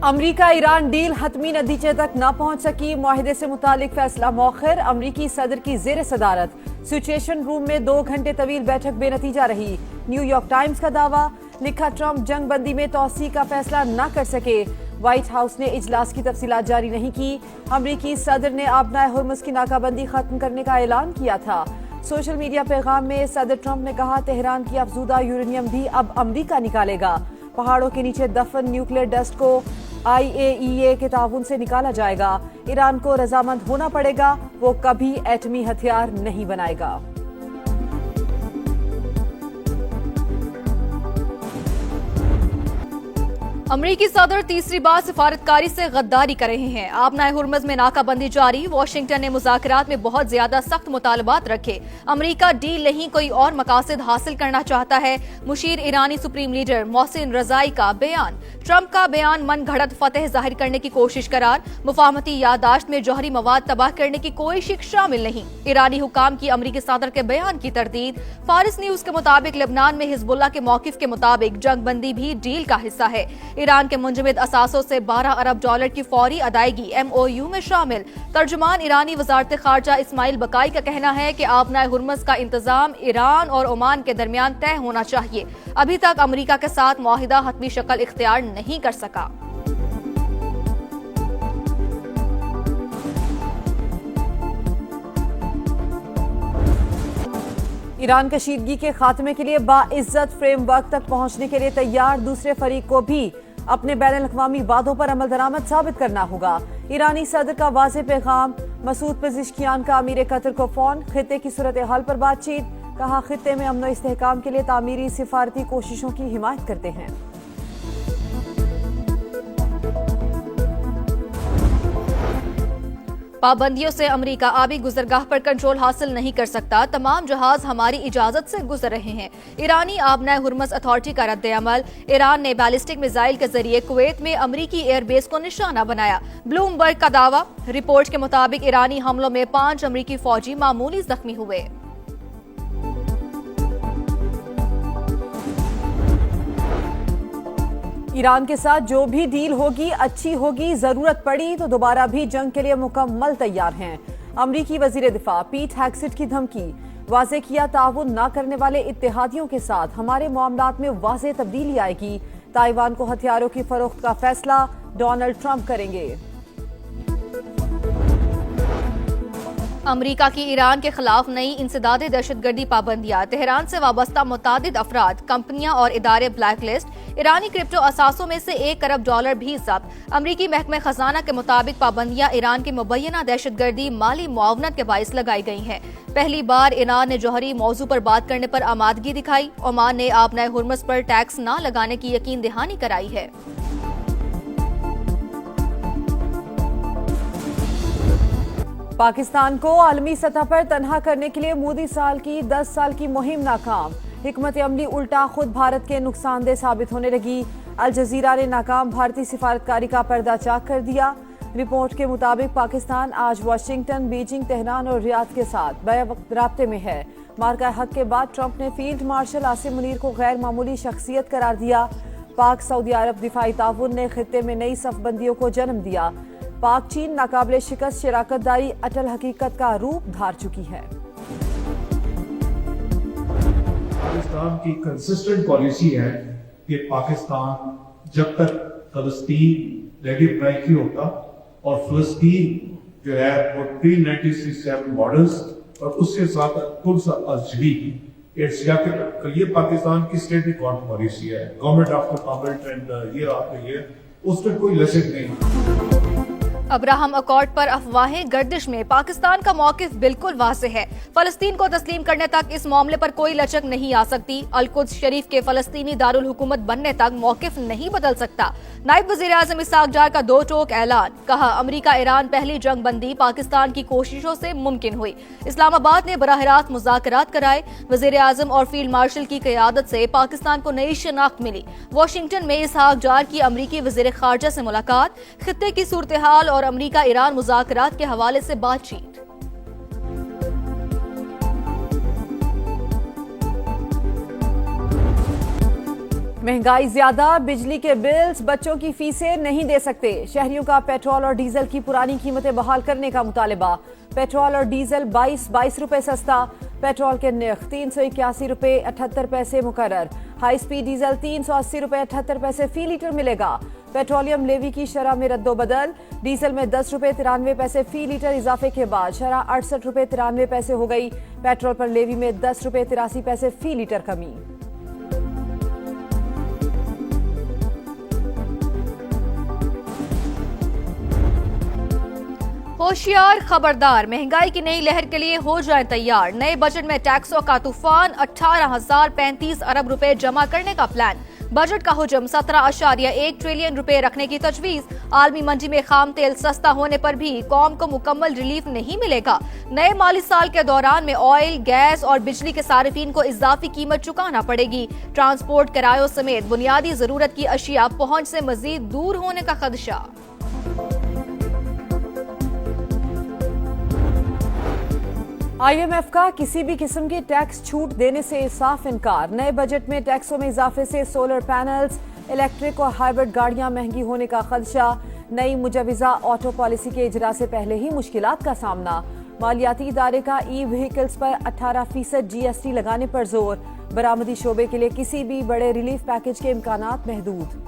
अमरीका Iran deal हतमी नतीजे तक न पहुंच सकी। मुआहिदे से मुतालिक फैसला मौखर। अमरीकी सदर की जेर सदारत सिचुएशन रूम में 2 घंटे तवील बैठक बेनतीजा रही। न्यूयॉर्क टाइम्स का दावा, लिखा ट्रंप जंग बंदी में तोसी का फैसला न कर सके। व्हाइट हाउस ने इजलास की तफसीलात जारी नहीं की। अमरीकी सदर ने आबनाए हुर्मुज की नाकाबंदी खत्म करने का ऐलान किया था। सोशल मीडिया पैगाम में सदर ट्रंप ने कहा, तेहरान की अफजूदा यूरेनियम भी अब अमरीका निकालेगा। पहाड़ों के नीचे दफन न्यूक्लियर डस्ट को IAEA के ताउन से निकाला जाएगा। ईरान को रजामंद होना पड़ेगा, वो कभी एटमी हथियार नहीं बनाएगा। अमरीकी सदर तीसरी बार सिफारतकारी से गद्दारी कर रहे हैं। आबनाए हुर्मुज में नाकाबंदी जारी। वाशिंगटन ने मुज़ाकरात में बहुत ज्यादा सख्त मुतालबात रखे। अमरीका डील नहीं कोई और मकासद हासिल करना चाहता है। मुशीर ईरानी सुप्रीम लीडर मोहसिन रजाई का बयान। ट्रंप का बयान मन घड़त फतेह जाहिर करने की कोशिश करार। मुफाहमती यादाश्त में जौहरी मवाद तबाह करने की कोई शिक शामिल नहीं। ईरानी हुकाम की अमरीकी सदर के बयान की तरदीद। फारिस न्यूज के मुताबिक लेबनान में हिजबुल्लाह के मौकिफ के मुताबिक जंग बंदी भी डील का हिस्सा है। ईरान के मुंजमद असासों से $12 अरब की फौरी अदायगी MOU में शामिल। तर्जुमान ईरानी वजारत खारजा इस्माइल बकाई का कहना है कि आबनाए हुर्मुज का इंतजाम ईरान और ओमान के दरमियान तय होना चाहिए। अभी तक अमरीका के साथ मुआहिदा हतमी शक्ल इख्तियार नहीं कर सका। ईरान कशीदगी के खात्मे के लिए बाइज्जत फ्रेमवर्क तक पहुंचने के लिए तैयार। दूसरे फरीक को भी अपने बैनुल-अक़वामी वादों पर अमल दरामद साबित करना होगा। ईरानी सदर का वाज़ेह पैगाम। मसूद पेज़ेश्कियान का अमीर कतर को फोन। खित्ते की सूरत हाल पर बातचीत। कहा, खित्ते में अमन व इस्तेहकाम के लिए तामीरी सिफारती कोशिशों की हिमायत करते हैं। पाबंदियों से अमरीका आबी गुजरगाह पर कंट्रोल हासिल नहीं कर सकता। तमाम जहाज हमारी इजाजत से गुजर रहे हैं। ईरानी आबनाए हुर्मुज अथॉरिटी का रद्द अमल। ईरान ने बैलिस्टिक मिसाइल के जरिए कुवैत में अमरीकी एयरबेस को निशाना बनाया। ब्लूमबर्ग का दावा। रिपोर्ट के मुताबिक ईरानी हमलों में 5 अमरीकी फौजी मामूली जख्मी हुए। ईरान के साथ जो भी डील होगी अच्छी होगी। जरूरत पड़ी तो दोबारा भी जंग के लिए मुकम्मल तैयार हैं। अमरीकी वजीर दिफा पीट हेग्सेट की धमकी। वाज़ेह किया, ताउन न करने वाले इत्तेहादियों के साथ हमारे मामलात में वाज़ेह तब्दीली आएगी। ताइवान को हथियारों की फरोख्त का फैसला डोनाल्ड ट्रंप करेंगे। अमरीका की ईरान के खिलाफ नई इंसदाद दहशतगर्दी पाबंदियां। तेहरान से वाबस्ता मुतादिद अफराद, कंपनियां और इदारे ब्लैक लिस्ट। ईरानी क्रिप्टो असासों में से $1 अरब भी जब्त। अमरीकी महकमे खजाना के मुताबिक पाबंदियां ईरान की मुबैना दहशतगर्दी माली मुआवनत के बाइस लगाई गई हैं। पहली बार ईरान ने जौहरी मौजू पर बात करने पर आमादगी दिखाई। ओमान ने आबनाए हुर्मुज पर टैक्स न लगाने की यकीन दहानी कराई है। पाकिस्तान को आलमी सतह पर तनहा करने के लिए मोदी साल की 10 साल की मुहिम नाकाम। हिकमत अमली उल्टा खुद भारत के नुकसानदेह साबित होने लगी। अल जजीरा ने नाकाम भारतीय सिफारतकारी का पर्दा चाक कर दिया। रिपोर्ट के मुताबिक पाकिस्तान आज वाशिंगटन, बीजिंग, तेहरान और रियाद के साथ बैवक्त राब्ते में है। मार्का हक के बाद ट्रंप ने फील्ड मार्शल आसिम मुनीर को गैर मामूली शख्सियत करार दिया। पाक सऊदी अरब दिफाई ताउन ने खित्ते में नई सफबंदियों को जन्म दिया। पाक चीन नाकाबिले शिकस्त शराकतदारी अटल हकीकत का रूप धार चुकी है। पाकिस्तान की कंसिस्टेंट पॉलिसी है कि पाकिस्तान जब तक फलस्तीन रेडिफाई नहीं होता और फलस्तीन जो है वो pre-1967 मॉडल्स और उसके साथ खुद अजली ये पाकिस्तान की स्टेट गवर्नमेंट पॉलिसी है। Government after government and year after year उसमें कोई लचक नहीं। अब्राहम अकॉर्ड पर अफवाहें गर्दिश में। पाकिस्तान का मौकिफ बिल्कुल वाज़ेह है। फलस्तीन को तस्लीम करने तक इस मामले पर कोई लचक नहीं आ सकती। अल-कुद्स शरीफ के फलस्तीनी दारुल हुकूमत बनने तक मौकिफ नहीं बदल सकता। नायब वज़ीर आज़म इसहाक डार का 2 टोक ऐलान। कहा, अमरीका ईरान पहली जंग बंदी पाकिस्तान की कोशिशों से मुमकिन हुई। इस्लामाबाद ने बराह रास्त मुज़ाकरात कराए। वज़ीर आज़म और फील्ड मार्शल की क़यादत से पाकिस्तान को नई शनाख्त मिली। वाशिंगटन में इसहाक डार की अमरीकी वज़ीर ख़ारजा से मुलाकात। खित्ते की सूरत हाल और अमरीका ईरान मुज़ाकरात के हवाले से बातचीत। महंगाई ज्यादा, बिजली के बिल्स, बच्चों की फीसें नहीं दे सकते। शहरियों का पेट्रोल और डीजल की पुरानी कीमतें बहाल करने का मुतालबा। पेट्रोल और डीजल 22 रुपए सस्ता। पेट्रोल के नर्ख 381 रुपए 78 पैसे मुकर्रर। हाई स्पीड डीजल 380 रुपए 78 पैसे फी लीटर मिलेगा। पेट्रोलियम लेवी की शरह में रद्दोबदल। डीजल में 10 रुपए 93 पैसे फी लीटर इजाफे के बाद शरह 68 रुपए 93 पैसे हो गई। पेट्रोल पर लेवी में 10 रुपए 83 पैसे फी लीटर कमी। होशियार खबरदार, महंगाई की नई लहर के लिए हो जाए तैयार। नए बजट में टैक्सों का तूफान, 18,035 अरब रुपए जमा करने का प्लान। बजट का हुजम 17.1 ट्रिलियन रुपए रखने की तजवीज। आलमी मंडी में खाम तेल सस्ता होने पर भी कौम को मुकम्मल रिलीफ नहीं मिलेगा। नए माली साल के दौरान में ऑयल, गैस और बिजली के सार्फिन को इजाफी कीमत चुकाना पड़ेगी। ट्रांसपोर्ट किरायों समेत बुनियादी जरूरत की अशिया पहुंच से मजीद दूर होने का खदशा। IMF का किसी भी किस्म की टैक्स छूट देने से साफ इनकार। नए बजट में टैक्सों में इजाफे से सोलर पैनल्स, इलेक्ट्रिक और हाइब्रिड गाड़ियां महंगी होने का खदशा। नई मुजवजा ऑटो पॉलिसी के इजरा से पहले ही मुश्किलात का सामना। मालियाती इदारे का ई व्हीकल्स पर 18% GST लगाने पर जोर। बरामदी शोबे के लिए किसी भी बड़े रिलीफ पैकेज के इम्कानात महदूद।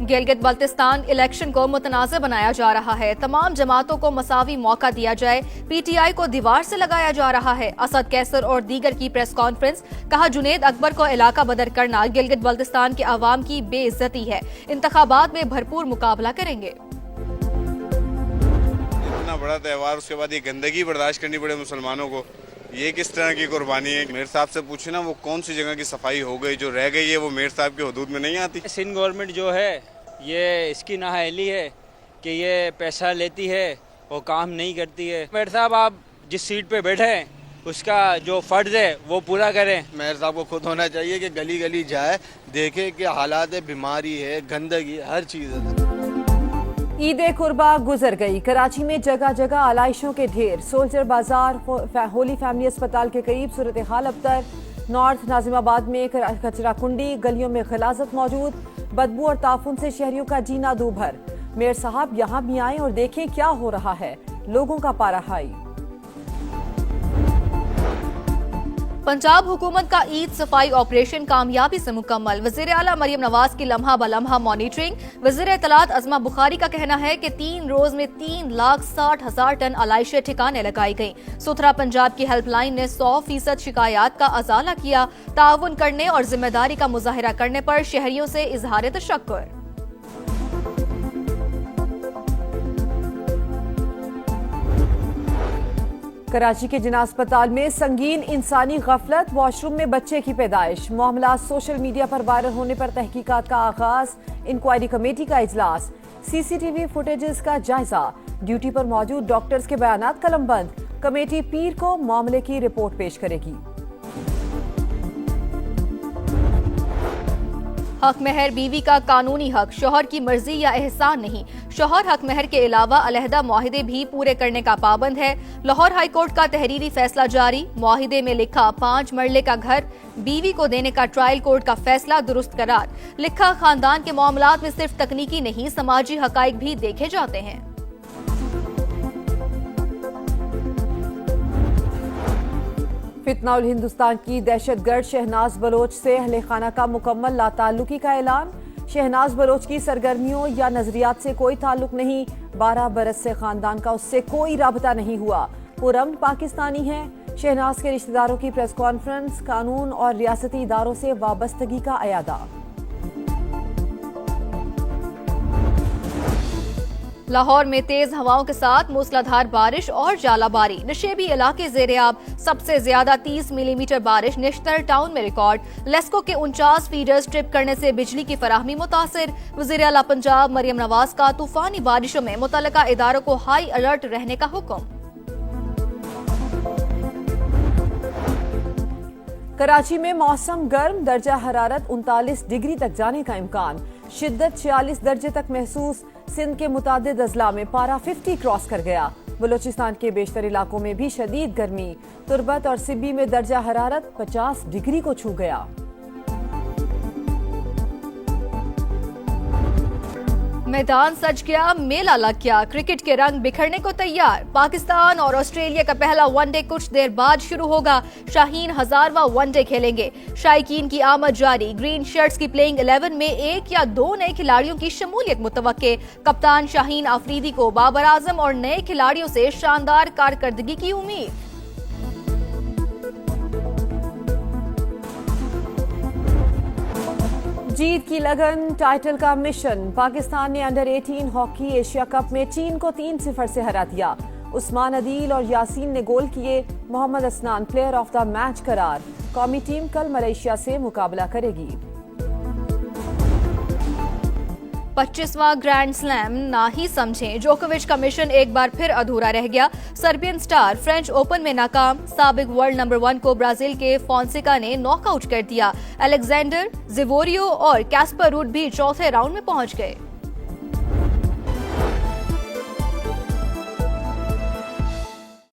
गिलगित बल्तिस्तान इलेक्शन को मुतनाज़ बनाया जा रहा है। तमाम जमातों को मसावी मौका दिया जाए। PTI को दीवार से लगाया जा रहा है। असद कैसर और दीगर की प्रेस कॉन्फ्रेंस। कहा जुनेद अकबर को इलाका बदर करना गिलगित बल्तिस्तान के अवाम की बेइज्जती है। इंतखाबात में भरपूर मुकाबला करेंगे। इतना बड़ा त्यौहार, उसके बाद ये गंदगी बर्दाश्त करनी पड़े मुसलमानों को, ये किस तरह की कुर्बानी है। मेयर साहब से पूछे ना, वो कौन सी जगह की सफाई हो गई, जो रह गई है वो मेयर साहब के हुदूद में नहीं आती। सिंध गवर्नमेंट जो है ये इसकी नाअहली है कि ये पैसा लेती है और काम नहीं करती है। मेयर साहब आप जिस सीट पे बैठे हैं उसका जो फर्ज है वो पूरा करें। मेयर साहब को खुद होना चाहिए कि गली गली जाए, देखे कि हालात है, बीमारी है, गंदगी, हर चीज़ है। ईद कुर्बा गुजर गई। कराची में जगह जगह आलाइशों के ढेर। सोल्जर बाजार, होली फैमिली अस्पताल के करीब सूरत हाल अबतर। नॉर्थ नाजिमाबाद में कचरा कुंडी, गलियों में गलाजत मौजूद। बदबू और ताफुन से शहरियों का जीना दूभर। मेयर साहब यहाँ भी आए और देखें क्या हो रहा है। लोगों का पारा हाई। पंजाब हुकूमत का ईद सफाई ऑपरेशन कामयाबी से मुकम्मल। वजीर आला मरियम नवाज की लम्हा बलम्हा मॉनिटरिंग। वजीर इत्तलात अज़मा बुखारी का कहना है कि 3 रोज में 3,60,000 टन अलाइशें ठिकाने लगाई गई। सुथरा पंजाब की हेल्पलाइन ने 100% शिकायत का अजाला किया। ताउन करने और जिम्मेदारी का मुजाहिरा करने पर शहरियों से इजहार तशक्कुर। कराची के जिना अस्पताल में संगीन इंसानी गफलत, वॉशरूम में बच्चे की पैदाइश। मामला सोशल मीडिया पर वायरल होने पर तहकीकात का आगाज। इंक्वायरी कमेटी का इजलास। CCTV फुटेजेस का जायजा। ड्यूटी पर मौजूद डॉक्टर्स के बयानात कलमबंद। कमेटी पीर को मामले की रिपोर्ट पेश करेगी। हक महर बीवी का कानूनी हक, शौहर की मर्जी या एहसान नहीं। शौहर हक महर के अलावा अलहदा मुआहिदे भी पूरे करने का पाबंद है। लाहौर हाईकोर्ट का तहरीरी फैसला जारी। मुआहिदे में लिखा 5 मरले का घर बीवी को देने का ट्रायल कोर्ट का फैसला दुरुस्त करार। लिखा खानदान के मामलात में सिर्फ तकनीकी नहीं, समाजी हकाइक भी देखे जाते हैं। फितना उल हिंदुस्तान की दहशतगर्द शहनाज बलोच से अहले खाना का मुकम्मल लाताल्लुकी का ऐलान। शहनाज बलोच की सरगर्मियों या नजरियात से कोई ताल्लुक नहीं। 12 बरस से खानदान का उससे कोई राबता नहीं हुआ। पुरअमन पाकिस्तानी है। शहनाज के रिश्तेदारों की प्रेस कॉन्फ्रेंस। कानून और रियासती इदारों से वाबस्तगी का अयादा। लाहौर में तेज हवाओं के साथ मूसलाधार बारिश और जालाबारी। नशेबी इलाके ज़ेरे-आब। सबसे ज्यादा 30 मिलीमीटर बारिश निश्तर टाउन में रिकॉर्ड। लेस्को के 49 फीडर्स ट्रिप करने से बिजली की फराहमी मुतासिर। वज़ीर आला पंजाब मरियम नवाज का तूफानी बारिशों में मुतल्लका इदारों को हाई अलर्ट रहने का हुक्म। कराची में मौसम गर्म, दर्जा हरारत 39 डिग्री तक जाने का इम्कान। शिद्दत 46 दर्जे तक महसूस। सिंध के मुतादिद अजला में पारा 50 क्रॉस कर गया। बलूचिस्तान के बेशतर इलाकों में भी शदीद गर्मी। तुर्बत और सिब्बी में दर्जा हरारत 50 डिग्री को छू गया। मैदान सज गया, मेला लग गया, क्रिकेट के रंग बिखरने को तैयार। पाकिस्तान और ऑस्ट्रेलिया का पहला वनडे कुछ देर बाद शुरू होगा। शाहीन 1000वां वनडे खेलेंगे। शायकीन की आमद जारी। ग्रीन शर्ट्स की प्लेइंग 11 में 1 या 2 नए खिलाड़ियों की शमूलियत मुतवक्के। कप्तान शाहीन अफरीदी को बाबर आजम और नए खिलाड़ियों से शानदार कारकर्दगी की उम्मीद। जीत की लगन, टाइटल का मिशन। पाकिस्तान ने अंडर 18 हॉकी एशिया कप में चीन को 3-0 से हरा दिया। उस्मान अदील और यासीन ने गोल किए। Mohammad Asnan player of the match करार। कौमी टीम कल मलेशिया से मुकाबला करेगी। 25वां ग्रैंड स्लैम ना ही समझें, जोकोविच का मिशन एक बार फिर अधूरा रह गया। सर्बियन स्टार फ्रेंच ओपन में नाकाम। साबिक वर्ल्ड नंबर 1 को ब्राजील के फोंसेका ने नॉकआउट कर दिया। अलेक्जेंडर जिवोरियो और कैस्पर रूड भी चौथे राउंड में पहुंच गए।